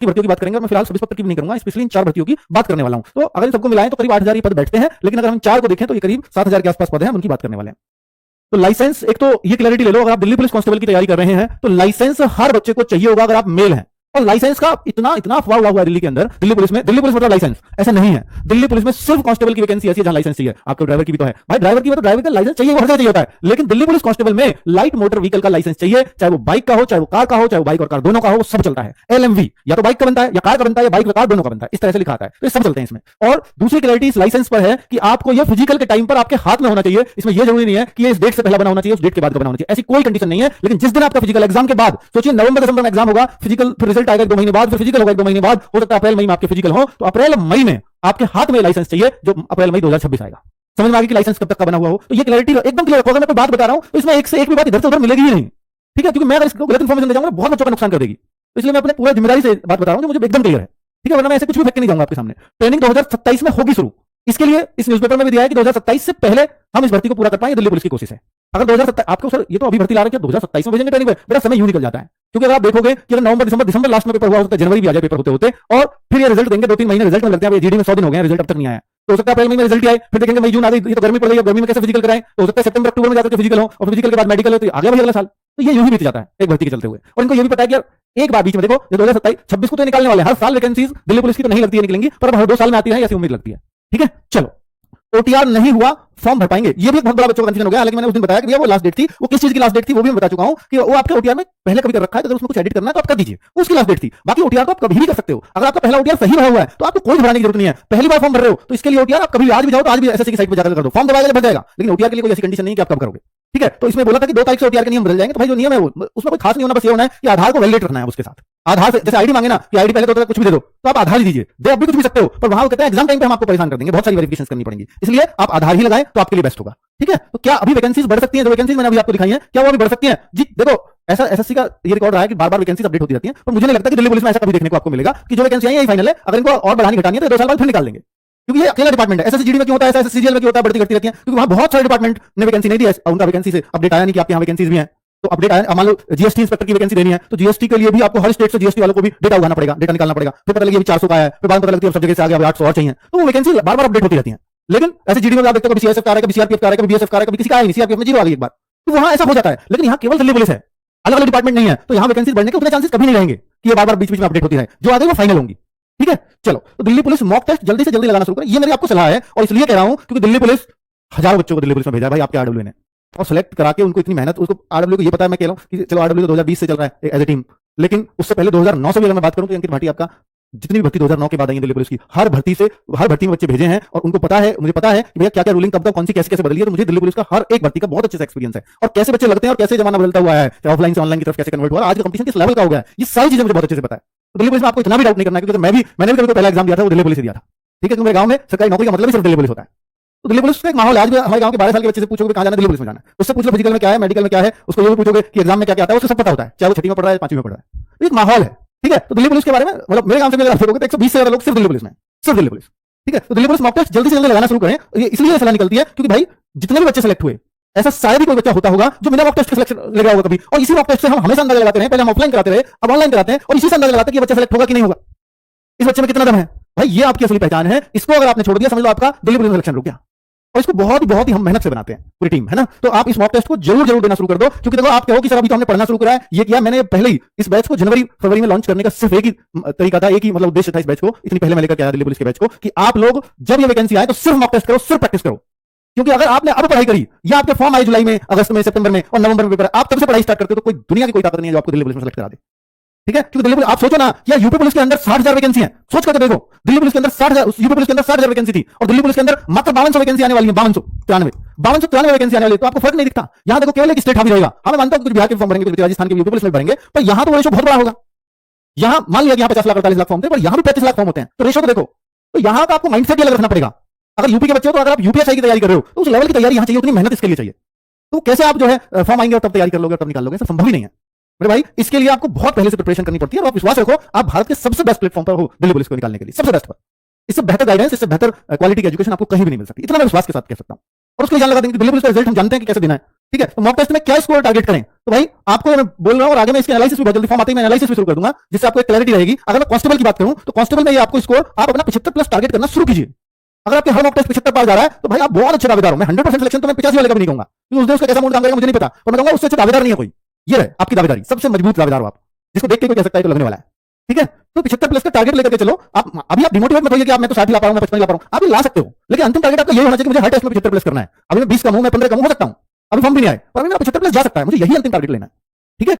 की भर्तियों की बात करेंगे। मैं फिलहाल सब इंस्पेक्टर की भी नहीं करूंगा, स्पेशली इन 4 भर्तियों की बात करने वाला हूं। तो अगर इन सबको मिलाएं तो करीब 8,000 पद बैठते हैं, लेकिन अगर हम 4 को देखें तो ये करीब 7,000 के आसपास पद हैं, उनकी बात करने वाले हैं। तो लाइसेंस, एक तो ये क्लैरिटी ले लो, अगर आप दिल्ली पुलिस कांस्टेबल की तैयारी कर रहे हैं तो लाइसेंस हर बच्चे को चाहिए होगा अगर आप मेल हैं। और लाइसेंस का इतना अफवाह उड़ा हुआ है दिल्ली के अंदर, दिल्ली पुलिस मतलब लाइसेंस, ऐसा नहीं है। दिल्ली पुलिस में सिर्फ कांस्टेबल की वैकेंसी ऐसी है जहां लाइसेंस चाहिए। आपको ड्राइवर की भी तो है भाई, ड्राइवर की तो ड्राइवर का लाइसेंस चाहिए, वो हर जगह चाहिए होता है, लेकिन दिल्ली पुलिस कांस्टेबल में लाइट मोटर व्हीकल का लाइसेंस चाहिए, चाहे वो बाइक का हो, चाहे वो कार का हो, चाहे वो बाइक और कार दोनों का हो, वो सब चलता है। LMV या तो बाइक का बनता है या कार का बनता है या बाइक और कार दोनों का बनता है, इस तरह से लिखा आता है, तो ये सब चलते हैं इसमें। और दूसरी क्लैरिटी इस लाइसेंस पर है कि आपको ये फिजिकल के टाइम पर आपके हाथ में होना चाहिए। इसमें यह जरूरी नहीं है कि ये इस डेट से पहले बना होना चाहिए, उस डेट के बाद बना होना चाहिए, ऐसी कोई कंडीशन नहीं है। लेकिन जिस दिन आपका फिजिकल एग्जाम के बाद, सोचिए नवंबर दिसंबर में एग्जाम होगा, फिजिकल फिर रिजल्ट आएगा 2 महीने बाद, फिर फिजिकल होगा 2 महीने बाद, हो सकता है अप्रैल मई में आपके फिजिकल हो, तो अप्रैल मई में आपके हाथ में लाइसेंस चाहिए, जो अप्रैल मई 2026 आएगा। समझ में आ गई कि लाइसेंस कब तक का बना हुआ हो। तो ये क्लैरिटी एकदम क्लियर रखो। अगर मैं कोई बात बता रहा हूं तो इसमें एक से एक भी बात इधर से उधर मिलेगी ही नहीं, ठीक है, क्योंकि मैं अगर इसको गलत इन्फॉर्मेशन दे जाऊंगा बहुत बच्चों का नुकसान कर देगी। तो इसलिए मैं अपने पूरा जिम्मेदारी से बात बता रहा हूं जो मुझे एकदम क्लियर है, ठीक है, वरना मैं ऐसे कुछ भी फेंक के नहीं जाऊंगा आपके सामने। ट्रेनिंग 2027 में होगी शुरू, इसके लिए इस न्यूज़पेपर में भी दिया है कि 2027 से पहले हम इस भर्ती को पूरा कर पाएं, दिल्ली पुलिस की कोशिश है। अगर 2027 आपको सर ये तो अभी भर्ती ला रहे हैं, 2027 में भेजेंगे ट्रेनिंग पे, बड़ा समय यूं निकल जाता है। क्योंकि अगर आप देखोगे कि अगर नवंबर दिसंबर लास्ट में पेपर हुआ, हो सकता है जनवरी भी आ जाए पेपर होते होते, और फिर ये रिजल्ट देंगे 2-3 महीने रिजल्ट में लगते हैं। जीडी में 100 दिन हो गए, रिजल्ट अब तक नहीं आया, तो हो सकता है अप्रैल मई में रिजल्ट आए, फिर देखेंगे मई जून आ गई, ये तो गर्मी पड़ गई, गर्मी में कैसे फिजिकल कराएं, तो हो सकता है सितंबर अक्टूबर में जाकर फिजिकल हो, और फिजिकल के बाद मेडिकल हो, तो आगे भी अगला साल। तो ये यूं ही बीत जाता है एक भर्ती के चलते हुए। और इनको ये भी पता है कि यार एक बार बीच में देखो 2027-26 को तो निकालने वाले, हर साल वैकेंसीज दिल्ली पुलिस की तो नहीं लगती है निकलेंगी, पर हर 2 साल में आती है, ऐसी उम्मीद लगती है, ठीक है। चलो, OTR नहीं हुआ, फॉर्म भर पाएंगे, ये भी एक बहुत बड़ा बच्चों का कंफ्यूजन हो गया। हालांकि मैंने उस दिन बताया कि भैया वो लास्ट डेट थी, वो किस चीज की लास्ट डेट थी वो भी मैं बता चुका हूं कि वो आपके OTR में पहले कभी कर रखा है, तो अगर उसमें कुछ एडिट करना है तो आप कर दीजिए, उसकी लास्ट डेट थी। बाकी OTR को आप कभी भी कर सकते हो। अगर आपका पहला OTR सही भरा हुआ है तो आपको कोई घबराने की जरूरत नहीं है। पहली बार फॉर्म भर रहे हो तो इसके लिए OTR आप कभी आज भी जाओ तो आज भी SSC की साइट पर जाकर कर दो, फॉर्म दबाएगा भर जाएगा। लेकिन OTR के लिए कोई ऐसी कंडीशन नहीं कि आप कब करोगे, ठीक है। तो इसमें बोला था कि 2 तारीख से OTR के नियम बदल जाएंगे, तो भाई जो नियम है वो उसमें कोई खास नहीं होना, बस ये होना है कि आधार को वैलिडेट रखना है उसके साथ। आधार से जैसे आईडी मांगे ना कि आईडी पहले तो कुछ भी दे दो, तो आप आधार ही दीजिए, दे अब भी कुछ भी सकते हो, पर वहां कहते हैं एग्जाम टाइम पे हम आपको परेशान कर देंगे, बहुत सारी वेरिफिकेशन करनी पड़ेगी, इसलिए आप आधार ही लगाएं तो आपके लिए बेस्ट होगा, ठीक है। तो क्या अभी वैकेंसीज बढ़ सकती हैं? जो वैकेंसीज मैंने अभी आपको दिखाई हैं, क्या वो अभी बढ़ सकती हैं? जी देखो, ऐसा SSC का ये रिकॉर्ड रहा है कि बार-बार वैकेंसीज अपडेट होती रहती हैं, पर मुझे नहीं लगता कि दिल्ली पुलिस में ऐसा कभी देखने को आपको मिलेगा कि जो वैकेंसी आई है यही फाइनल है। अगर इनको और बढ़ानी घटानी है तो 2 साल बाद फिर निकाल देंगे, क्योंकि ये अकेला डिपार्टमेंट है। SSC GD में क्यों होता है, SSCGL में क्यों होता है, बढ़ती घटती रहती है, क्योंकि वहां बहुत सारे डिपार्टमेंट ने वैकेंसी नहीं दी है, उनका वैकेंसी से अपडेट आया नहीं कि आपके यहाँ वैकेंसीज भी हैं, तो अपडेट आया। मान लो GST इंस्पेक्टर की वैकेंसी देनी है तो GST के लिए भी आपको हर स्टेट से GST वालों को भी डेटा उगाना पड़ेगा, डेटा निकालना पड़ेगा, फिर पता लगे अभी 400 का है, फिर बाद पता लगती है सब जगह से आ गया 800 और चाहिए, तो वो वैकेंसी बार-बार अपडेट होती रहती है। लेकिन ऐसे GD में आप देखते हो कभी CSF का आ रहा है, कभी CRPF का आ रहा है, कभी BSF का आ रहा है, कभी किसी का आया नहीं, CRPF में 0 आ गई एक बार, तो वहां ऐसा हो जाता है। लेकिन यहाँ केवल दिल्ली पुलिस है, अलग-अलग डिपार्टमेंट नहीं है, तो यहाँ वैकेंसी बढ़ने के उतने चांसेस कभी नहीं रहेंगे कि ये बार-बार बीच-बीच में अपडेट होती है, जो आ गई वो फाइनल होंगी, ठीक है। चलो, तो दिल्ली पुलिस मॉक टेस्ट जल्दी से जल्दी लगाना शुरू करें, ये मेरी आपको सलाह है। और इसलिए कह रहा हूं क्योंकि दिल्ली पुलिस हजारों बच्चों को दिल्ली पुलिस में भेजा है भाई आपके RW ने, और सेलेक्ट करा के उनको इतनी मेहनत, उसको RW को ये पता है, मैं कह रहा हूं कि चलो RW तो 2020 से चल रहा है एज ए टीम, लेकिन उससे पहले 2009 से भी अगर मैं बात करूं तो अंकित भाटी आपका जितनी भी भर्ती 2009 के बाद आई है दिल्ली पुलिस की, हर भर्ती में बच्चे भेजे हैं, और उनको पता है, मुझे पता है कि भैया क्या क्या रूलिंग कब कौन सी कैसे बदली है। तो मुझे दिल्ली पुलिस का हर एक भर्ती का बहुत अच्छे से एक्सपीरियंस है, और कैसे बच्चे लगते हैं और कैसे जमाना बदलता हुआ है, ऑफलाइन से ऑनलाइन की तरफ कैसे कन्वर्ट हुआ, आज का कंपटीशन किस लेवल का हो गया है, ये सारी चीजें मुझे बहुत अच्छे से पता है। तो दिल्ली पुलिस में आपको इतना भी डाउट नहीं करना है, क्योंकि मैंने भी कभी पहला एग्जाम दिया था वो दिल्ली पुलिस से दिया था, ठीक है, क्योंकि मेरे गांव में सरकारी नौकरी का मतलब ही सिर्फ दिल्ली पुलिस होता है। तो दिल्ली पुलिस का एक माहौल है। आज भी हमारे गांव के 12 साल के बच्चे से पूछोगे कहां जाना, दिल्ली पुलिस में जाना है, उससे पूछ लो फिजिकल में क्या है, मेडिकल में क्या है, उसको ये भी पूछोगे कि एग्जाम में क्या क्या आता है, उसको सब पता होता है, चाहे वो 6वीं में पढ़ रहा है 5वीं में पढ़ रहा है, तो एक माहौल है, ठीक है। तो दिल्ली पुलिस के बारे में मतलब मेरे गांव से अगर आप देखोगे तो 120 से ज्यादा लोग सिर्फ दिल्ली पुलिस में, सिर्फ दिल्ली पुलिस, ठीक है। तो दिल्ली पुलिस मॉक टेस्ट जल्दी से जल्दी लगाना शुरू करें। ये इसलिए सलाह निकलती है क्योंकि भाई जितने भी बच्चे सेलेक्ट हुए, ऐसा शायद ही कोई बच्चा होता होगा जो बिना मॉक टेस्ट के सिलेक्शन ले गया होगा कभी, और इसी मॉक टेस्ट से हम हमेशा अंदाजा लगाते रहे, पहले हम ऑफलाइन कराते रहे, अब ऑनलाइन कराते हैं, और इसी से अंदाजा लगाते हैं कि ये बच्चा सेलेक्ट होगा कि नहीं होगा, इस बच्चे में कितना दम है। भाई ये आपकी असली पहचान है, इसको अगर आपने छोड़ दिया समझ लो आपका दिल्ली पुलिस में सिलेक्शन रुक गया। और इसको बहुत ही हम मेहनत से बनाते हैं पूरी टीम, है ना। तो आप इस मॉक टेस्ट को जरूर देना शुरू कर दो, क्योंकि देखो आप कहो कि सर अभी तो हमने पढ़ना शुरू करा है, ये किया मैंने पहले ही, इस बैच को जनवरी फरवरी में लॉन्च करने का सिर्फ एक ही तरीका था, एक ही मतलब उद्देश्य था इस बैच को, इतनी पहले मैं लेकर के आया दिल्ली पुलिस के बैच को, कि आप लोग जब ये वैकेंसी आए तो सिर्फ मॉक टेस्ट करो, सिर्फ प्रैक्टिस करो। क्योंकि अगर आपने अब पढ़ाई करी, या आपके फॉर्म आए जुलाई में, अगस्त में, सितंबर में और नवंबर में पेपर, आप तब से पढ़ाई स्टार्ट करते हो, तो कोई दुनिया की कोई ताकत नहीं है जो आपको दिल्ली पुलिस में सेलेक्ट करा दे, ठीक है। क्योंकि दिल्ली पुलिस, आप सोचो ना, या यूपी पुलिस के अंदर 60,000 वैकेंसी है, सोच करके देखो, दिल्ली पुलिस के अंदर 60,000, यूपी पुलिस के अंदर 60,000 वैकेंसी थी, और दिल्ली पुलिस के अंदर मात्र 5200 वैकेंसी आने वाली है, 5293 वैकेंसी आने वाली है। तो आपको फर्क नहीं दिखता। यहां देखो केवल एक स्टेट हावी रहेगा, मैं मानता हूं कुछ बिहार के फॉर्म भरेंगे, कुछ राजस्थान के यूपी पुलिस में भरेंगे, पर यहां तो रेशो बहुत बड़ा होगा। यहां मान लिया कि यहां 50 लाख 48 लाख फॉर्म थे, पर यहां भी 35 लाख फॉर्म होते हैं, तो रेशो को देखो। तो यहां का आपको माइंडसेट अलग रखना पड़ेगा। अगर यूपी के बच्चे हो तो अगर आप यूपीएसआई की तैयारी कर रहे हो तो उस लेवल की तैयारी यहां चाहिए, उतनी मेहनत इसके लिए चाहिए। तो कैसे आप जो है फॉर्म आएंगे और तब तैयारी कर लोगे और तब निकाल लोगे, संभव ही नहीं है मेरे भाई। इसके लिए आपको बहुत पहले से प्रिपरेशन करनी पड़ती है, और आप विश्वास रखो आप भारत के सबसे बेस्ट प्लेटफॉर्म पर हो दिल्ली पुलिस को निकालने के लिए, सबसे बेस्ट पर। इससे बेहतर गाइडेंस, इससे बेहतर क्वालिटी की एजुकेशन आपको कहीं भी नहीं मिल सकती, इतना मैं विश्वास के साथ कह सकता हूं। और उसके लिए जान लगा देंगे कि दिल्ली पुलिस का रिजल्ट हम जानते हैं कि कैसे देना है। ठीक है, तो मॉक टेस्ट में क्या स्कोर टारगेट करें, तो भाई आपको मैं बोल रहा हूं, और आगे मैं इसके एनालिसिस भी बहुत जल्दी फॉर्म आते ही मैं एनालिसिस भी शुरू कर दूंगा, जिससे आपको एक क्लैरिटी रहेगी। अगर मैं कांस्टेबल की बात करूं तो कांस्टेबल में ये आपको स्कोर आप अपना 75 प्लस टारगेट करना शुरू कीजिए। अगर आपके हर मॉक टेस्ट 75 पास जा रहा है तो भाई आप बहुत अच्छे दावेदार हो। मैं 100% सिलेक्शन तो मैं 85 वाले का भी नहीं कहूंगा, क्योंकि उस दिन उसका कैसा मूड काम करेगा मुझे नहीं पता, और मैं कहूंगा उससे अच्छा दावेदार नहीं है कोई। ये है आपकी दावेदारी, सबसे मजबूत दावेदार हो आप, जिसको देख के कोई कह सकता है तो लगने वाला है। ठीक है, तो 75 प्लस का टारगेट लेकर के चलो। आप अभी आप डिमोटिवेट मत होइए कि आप मैं तो 60 ला पा रहा हूं, मैं 55 ला पा रहा हूं, आप ये ला सकते हो, लेकिन अंतिम टारगेट आपका ये होना चाहिए कि मुझे हर टेस्ट में 75 प्लस करना है। अभी मैं 20 कम हूं, मैं 15 कम हो सकता हूं, अभी फॉर्म भी नहीं आए, पर अभी मेरा 75 प्लस जा सकता है, मुझे यही अंतिम टारगेट लेना है।